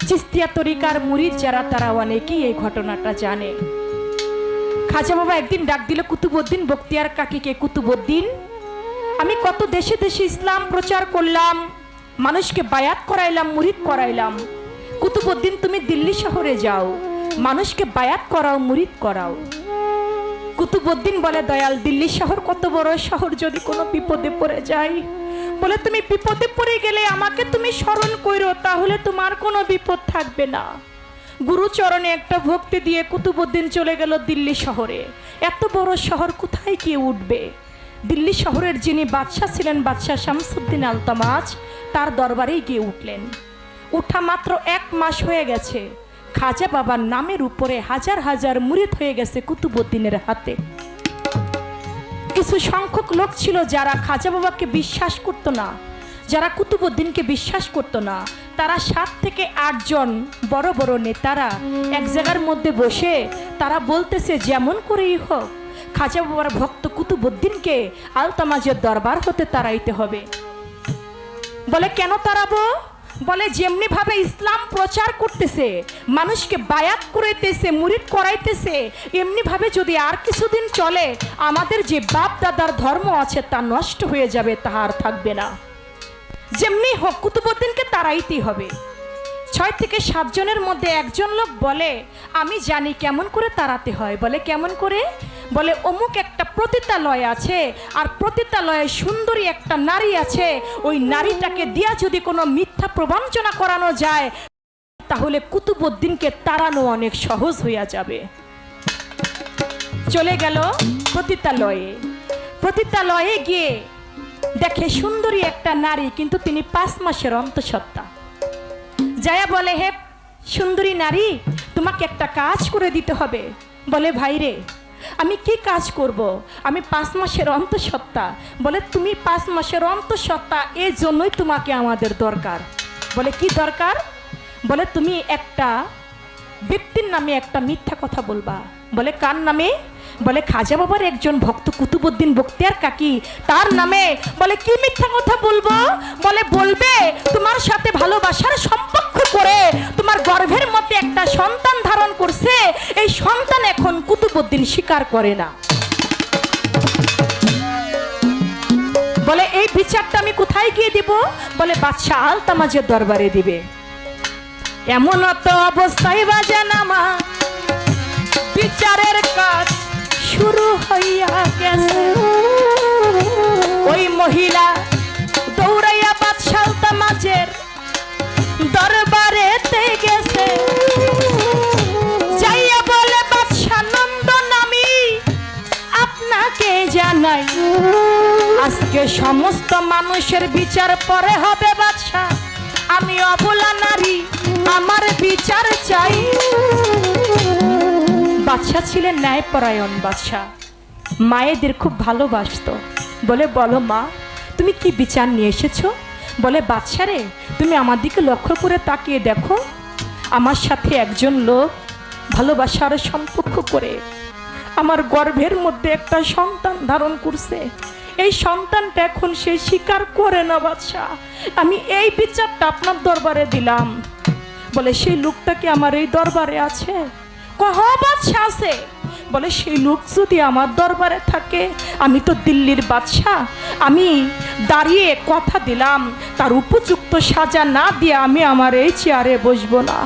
চিস্তিয়া তরিকার মুরিদ যারা তারা অনেকেই এই ঘটনাটা জানে। খাজা বাবা একদিন ডাক দিল কুতুবউদ্দিন বখতিয়ার কাকিকে, কুতুবউদ্দিন, আমি কত দেশে দেশে ইসলাম প্রচার করলাম, মানুষকে বায়াত করাইলাম, মুরিদ করাইলাম। কুতুবউদ্দিন তুমি দিল্লি শহরে যাও, মানুষকে বায়াত করাও, মুরিদ করাও। কুতুবউদ্দিন বলে, দয়াল, দিল্লি শহর কত বড় শহর, যদি কোনো বিপদে পড়ে যাই, বলে তুমি বিপদে পড়ে গেলে আমাকে তুমি স্মরণ করো, তাহলে তোমার কোনো বিপদ থাকবে না। গুরুচরণে একটা ভক্তি দিয়ে কুতুবউদ্দিন চলে গেল দিল্লি শহরে। এত বড় শহর কোথায় গিয়ে উঠবে? দিল্লি শহরের যিনি বাদশাহ ছিলেন, বাদশাহ শামসুদ্দিন আলতামাজ, তার দরবারেই গিয়ে উঠলেন। উঠা মাত্র 1 মাস হয়ে গেছে, খাজা বাবার নামের উপরে হাজার হাজার মুরিদ হয়ে গেছে কুতুবউদ্দিনের হাতে। কিছু সংখ্যক লোক ছিল যারা খাজা বাবাকে বিশ্বাস করতো না, যারা কুতুবউদ্দিনকে বিশ্বাস করতো না, তারা 7 থেকে 8 জন বড় বড় নেতারা এক জায়গার মধ্যে বসে তারা বলতেছে, যেমন করেই হোক খাজা বাবার ভক্ত কুতুবউদ্দিনকে আলতামাজের দরবার হতে তাড়াইতে হবে। বলে, কেন তাড়াবো? বলে, যেমনি ভাবে ইসলাম প্রচার করতেছে, মানুষকে বায়াত করাইতেছে, মুরিদ করাইতেছে, এমনি ভাবে যদি আর কিছুদিন চলে, আমাদের যে বাপ দাদার ধর্ম আছে তা নষ্ট হয়ে যাবে, তা আর থাকবে না। যেমনি হোক কুতুবউদ্দিনকে তাড়াইতেই হবে। 6 থেকে 7 জনের মধ্যে একজন লোক বলে, আমি জানি কেমন করে তাড়াতে হয়। বলে, কেমন করে? বলে, অমুক একটা পতিতালয় আছে, আর পতিতালয়ে সুন্দরী একটা নারী আছে, ওই নারীটাকে দিয়া যদি কোনো মিথ্যা প্রবঞ্চনা করানো যায়, তাহলে কুতুবউদ্দিনকে তাড়ানো অনেক সহজ হইয়া যাবে। চলে গেল পতিতালয়ে। পতিতালয়ে গিয়ে দেখে সুন্দরী একটা নারী, কিন্তু তিনি 5 মাসের অন্তঃসত্ত্বা। যায়া বলে, হে সুন্দরী নারী, তোমাকে একটা কাজ করে দিতে হবে। বলে, ভাই রে, আমি কি কাজ করব? আমি 5 মাসের অন্তঃসত্ত্বা। বলে, তুমি 5 মাসের অন্তঃসত্ত্বা, এই জন্যই তোমাকে আমাদের দরকার। বলে, কি দরকার? বলে, তুমি একটা ব্যক্তির নামে একটা মিথ্যা কথা বলবা। বলে, কার নামে? বলে, খাজা বাবার একজন ভক্ত কুতুবউদ্দিন বখতিয়ার কাকি, তার নামে। বলে, কি মিথ্যা কথা বলবো? বলে, বলবে তোমার সাথে ভালোবাসার সম্পর্ক করে তোমার গর্ভের মধ্যে একটা সন্তান ধারণ করছে, এই সন্তান এখন কুতুবউদ্দিন স্বীকার করে না। বলে, এই বিচারটা আমি কোথায় গিয়ে দিব? বলে, বাদশাহ আলতামাজের দরবারে দিবে। এমন তো অবস্থায় বাজানামা বিচারের কাজ শুরু হইয়া গেছে। ওই মহিলা দৌড়াইয়া বাদশাহ আলতামাজের দরবারেতে গেছে। যাইয়া বলে, বাদশাহ নন্দন, আমি আপনাকে জানাই, আজকে সমস্ত মানুষের বিচার পরে হবে বাদশাহ। আমি অবলা নারী, আমার বিচার চাই। বাদশাহ ছিলেন ন্যায়পরায়ণ বাদশাহ, মায়েদের খুব ভালোবাসতো। বলে, বলো মা, তুমি কি বিচার নিয়ে এসেছো? বলে, বাদশাহ রে, তুমি আমার দিকে লক্ষ্য করে তাকিয়ে দেখো, আমার সাথে একজন লোক ভালোবাসার সম্পর্ক করে আমার গর্ভের মধ্যে একটা সন্তান ধারণ করছে। এই সন্তানটা এখন সে স্বীকার করে না বাদশাহ। আমি এই বিচারটা আপনার দরবারে দিলাম। বলে, সেই লোকটা কি আমার এই দরবারে আছে? বাদশাহ আছে। বলে, সেই লোক যদি আমার দরবারে থাকে, আমি তো দিল্লির বাদশাহ, আমি দাঁড়িয়ে কথা দিলাম, তার উপযুক্ত সাজা না দিয়ে আমি আমার এই চেয়ারে বসবো না।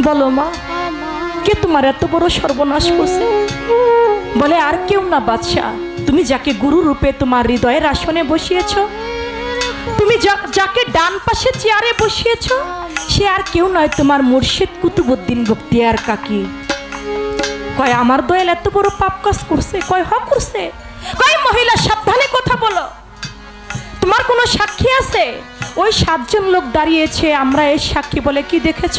বলো মা, কে তোমার এত বড় সর্বনাশ করছে? বলে, আর কেউ না বাদশাহ, তুমি যাকে গুরু রূপে তোমার হৃদয়ের আসনে বসিয়েছ, তুমি যাকে ডান পাশে চেয়ারে বসিয়েছ, সে আর কেউ নয়, তোমার মুর্শিদ কুতুবউদ্দিন বখতিয়ার কাকি। কয়, আমার দয়াল এত বড় পাপ কাজ করছে? কয়, হ্যাঁ করছে। কয়, মহিলা সাবধানে কথা বলো, তোমার কোনো সাক্ষী আছে? ওই 7 জন লোক দাঁড়িয়েছে, আমরা এই সাক্ষী। বলে, কি দেখেছ?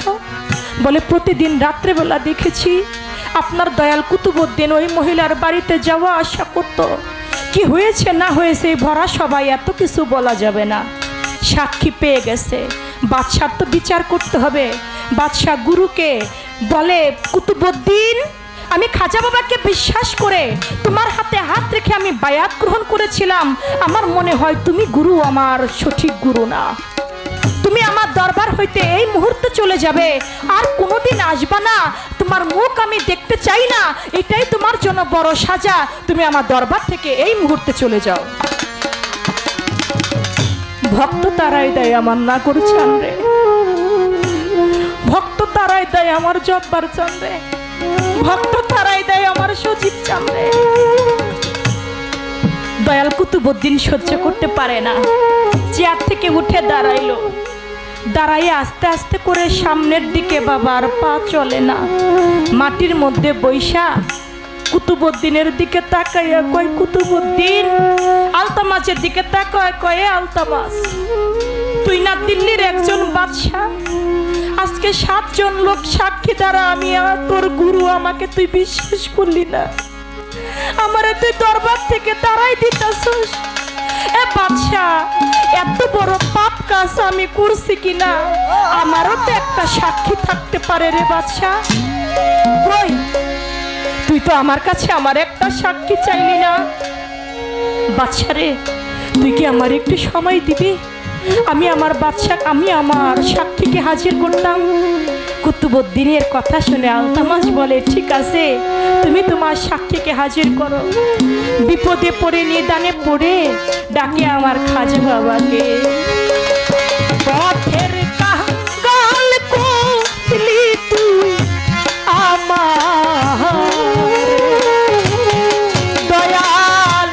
বলে, প্রতিদিন রাত্রেবেলা দেখেছি আপনার দয়াল কুতুবউদ্দিন ওই মহিলার বাড়িতে যাওয়া আসা করত। কি হয়েছে না হয়েছে ভরা সবাই, এত কিছু বলা যাবে না। সাক্ষী পেয়ে গেছে, বাদশার তো বিচার করতে হবে। বাদশাহ গুরুকে বলে, কুতুবউদ্দিন, আমি খাজা বাবাকে বিশ্বাস করে তোমার হাতে হাত রেখে আমি বায়াত গ্রহণ করেছিলাম। আমার মনে হয় তুমি গুরু আমার সঠিক গুরু না। তুমি আমার দরবার হইতে এই মুহূর্তে চলে যাবে, আর কোনোদিন আসবা না, তোমার মুখ আমি দেখতে চাই না, এটাই তোমার জন্য বড় সাজা। তুমি আমার দরবার থেকে এই মুহূর্তে চলে যাও। ভক্ত তারাই দেয় আমার না করছেন রে, ভক্ত তারাই দেয় আমার জব্বার চান রে, ভক্ত তারাই দেয় আমার সজীব চান রে। দয়াল কুতুবউদ্দিন সহ্য করতে পারে না, চেয়ার থেকে উঠে দাঁড়াইলো। দাঁড়াইয়ে আস্তে আস্তে করে সামনের দিকে, বাবার পা চলে না, মাটির মধ্যে বৈশা কুতুবউদ্দিনের দিকে তাকাইয়া কয়, কুতুবউদ্দিন। আলতামাজের দিকে তাকায় কয়ে, আলতামাজ তুই না দিল্লির একজন বাদশাহ, আজকে 7 জন লোক সাক্ষী দ্বারা আমি তোর গুরু, আমাকে তুই বিশ্বাস করলি না, আমারে তুই দরবার থেকে তারাই দিতাছস। এ বাদশাহ, এত বড় পাপ কাজ আমি করছি কিনা আমারও তো একটা সাক্ষী থাকতে পারে রে বাদশাহ। কই, তুই তো আমার কাছে আমার একটা সাক্ষী চাইলি না। বাদশা রে, তুই কি আমার একটু সময় দিবি? আমি আমার সাক্ষীকে হাজির করতাম। কুতুবউদ্দিনের কথা শুনে আলতামাজ বলে, ঠিক আছে, তুমি তোমার সাক্ষীকে হাজির করো। বিপদে পড়ে, নিদানে পড়ে ডাকে আমার খাজা বাবাকে। পথের কাঙ্গাল করলি তুই আমার, দয়াল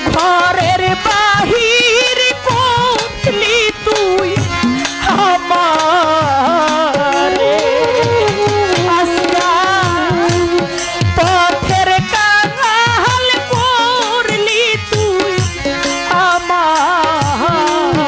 ঘরের বাহির করলি তুই আমার। আজকা পথের কাঙ্গাল করলি তুই আমার।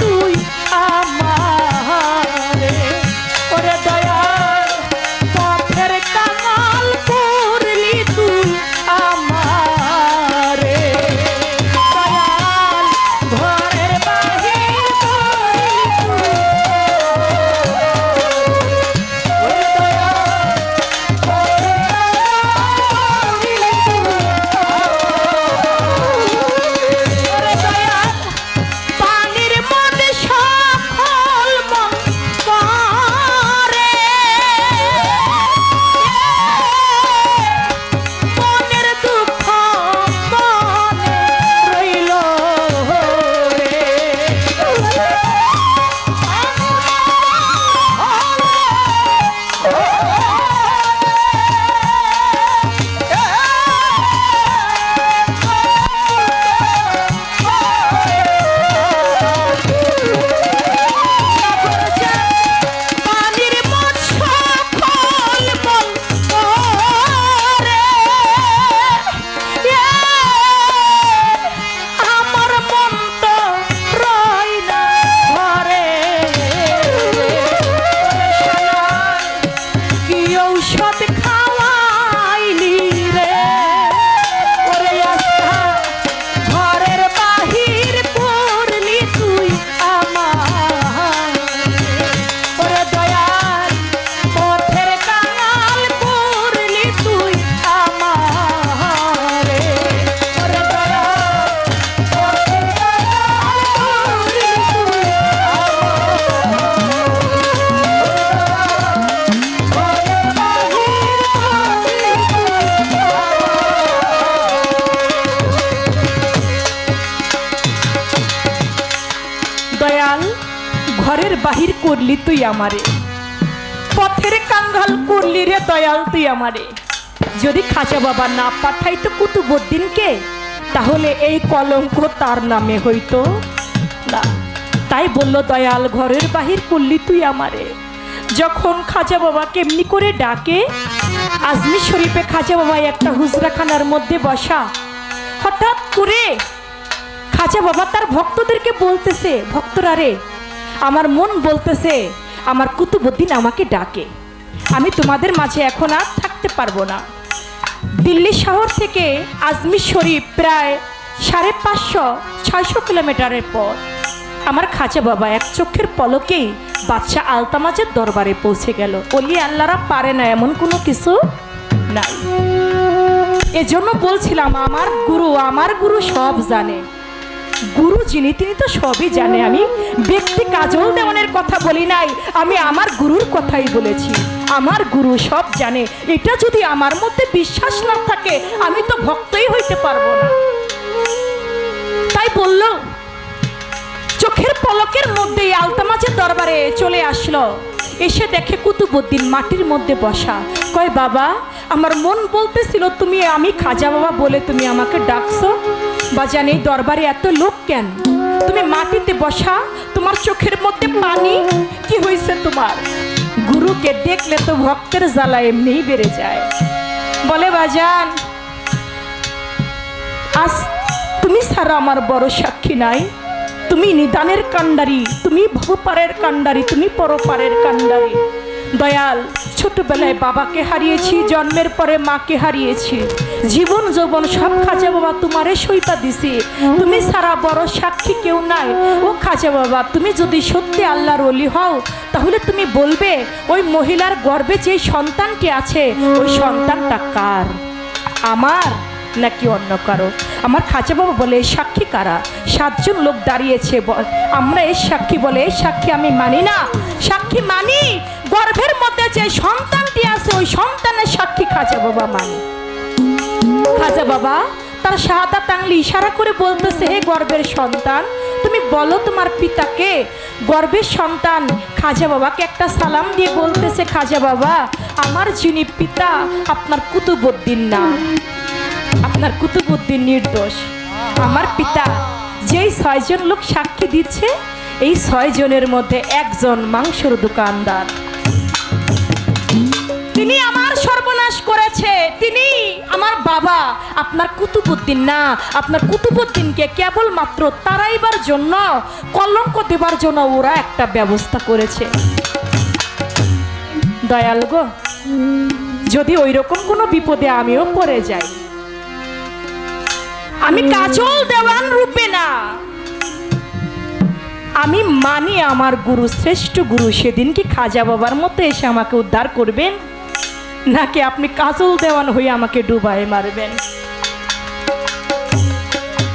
তুই আমারে, ওরে দয়াল পথের কাঙাল করলি তুই আমারে, দয়াল ঘরের বাহির করলি তুই, ওরে দয়াল পথের কাঙাল করলি তুই, ওরে দয়াল পানির মধ্যে সকল মন করে, মনের দুঃখ মনে রইল রে, পানির মন সকল মন করে, আমার মন তো রয় না ঘরে, কি ঔষধ খাওয়াইলি রে, ওরে আস্থা ঘরের বাহির করলি তুই আমার, ওরে দয়াল পথের কাঙাল করলি তুই আমারে, ওরে দয়াল পথের কাঙাল করলি তুই দয়াল ঘরের বাহির করলি তুই আমারে, পথের কাঙ্গাল করলি রে দয়াল তুই আমারে, যদি খাজা বাবা না পাঠাইতো কুতুবউদ্দিনকে তাহলে এই কলঙ্ক তার নামে হইতো না, তাই বলল দয়াল ঘরের বাহির করলি তুই আমারে। যখন খাজা বাবা কেমনি করে ডাকে, আজমির শরীফে খাজা বাবা একটা হুজরাখানার মধ্যে বসা, হঠাৎ করে খাজা বাবা তার ভক্তদেরকে বলতেছে, ভক্তরা রে আমার মন বলতেছে আমার কুতুবউদ্দিন আমাকে ডাকে, আমি তোমাদের মাঝে এখন আর থাকতে পারবো না। দিল্লি শহর থেকে আজমির শরীফ প্রায় 550-600 কিলোমিটারের পথ। আমার খাজা বাবা এক চোখের পলকেই বাদশাহ আলতামাজের দরবারে পৌঁছে গেল। ওলি আল্লাহরা পারে না এমন কোনো কিছু নাই। এজন্য বলছিলাম আমার গুরু সব জানে। গুরু যিনি তিনি তো সবই জানে। আমি ব্যক্তি কাজল দেওয়ানের কথা বলি নাই, আমি আমার গুরুর কথাই বলেছি। আমার গুরু সব জানে। এটা যদি আমার মধ্যে বিশ্বাস না থাকে আমি তো ভক্তই হইতে পারবো না। তাই বলল, চোখের পলকের মধ্যে আলতামাজের দরবারে চলে আসলো। এসে দেখে কুতুবউদ্দিন মাটির মধ্যে বসা। কয় বাবা, আমার মন বলতেছিল তুমি আমি খাজা বাবা বলে তুমি আমাকে ডাকছো। বাজান এই দরবারে এত লোক কেন? তুমি মাটিতে বসা, তোমার চোখের মধ্যে পানি, কি হয়েছে তোমার? গুরুকে দেখলে তো ভক্তের জ্বালা এমনিই বেড়ে যায়। বলে বাজান, আজ তুমি ছাড়া আমার বড় সাক্ষী নাই। তুমি নিদানের কান্ডারি, তুমি ভবপারের কান্ডারি, তুমি পরপারের কান্ডারি। দয়াল, ছোটবেলায় বাবাকে হারিয়েছি, জন্মের পরে মাকে হারিয়েছি, জীবন যৌবন সব খাজা বাবা তোমারে সইপা দিছি। তুমি ছাড়া বড় সাক্ষী কেউ নাই। ও খাজা বাবা, তুমি যদি সত্যি আল্লাহর ওলি হও তাহলে তুমি বলবে ওই মহিলার গর্ভে যে সন্তানটি আছে ওই সন্তানটা কার, আমার নাকি অন্য কারো? আমার খাজা বাবা বলে এই সাক্ষী কারা? 7 জন লোক দাঁড়িয়েছে, আমরা এই সাক্ষী। বলে এই সাক্ষী আমি মানি না। সাক্ষী মানি, গর্ভের মধ্যে যে সন্তানটি আছে ওই সন্তানের সাক্ষী খাজা বাবা মানি। খাজা বাবা তার শাহাদাত আঙ্গুলি ইশারা করে বলতেছে, হে গর্ভের সন্তান, তুমি বলো তোমার পিতাকে। গর্ভের সন্তান খাজা বাবাকে একটা সালাম দিয়ে বলতেছে, খাজা বাবা, আমার যিনি পিতা আপনার কুতুবউদ্দিন না, আপনার কুতুবউদ্দিন নির্দোষ। আমার পিতা যেই 6 জন লোক সাক্ষী দিচ্ছে, এই 6 জনের মধ্যে একজন মাংসের দোকানদার। তিনি আমার আমার সর্বনাশ করেছে তিনি আমার বাবা, আপনার কুতুবউদ্দিন না। আপনার কুতুবউদ্দিনকে কেবলমাত্র তাড়াইবার জন্য, কলঙ্ক দেবার জন্য ওরা একটা ব্যবস্থা করেছে। দয়াল গো, যদি ওই রকম কোনো বিপদে আমিও পড়ে যাই, আমি কাজল দেওয়ান রূপে না, আমি মানি আমার গুরু, শ্রেষ্ঠ গুরু, সেদিন কি খাজা বাবার মতো এসে আমাকে উদ্ধার করবেন, নাকি আপনি কাজল দেওয়ান হয়ে আমাকে ডুবায় মারবেন?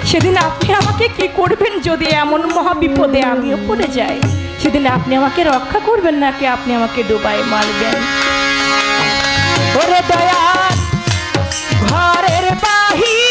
সেদিন আপনি আমাকে কি করবেন যদি এমন মহা বিপদে আমিও পড়ে যাই? সেদিন আপনি আমাকে রক্ষা করবেন নাকি আপনি আমাকে ডুবায় মারবেন? ওরে দয়াল, ঘরের বাহির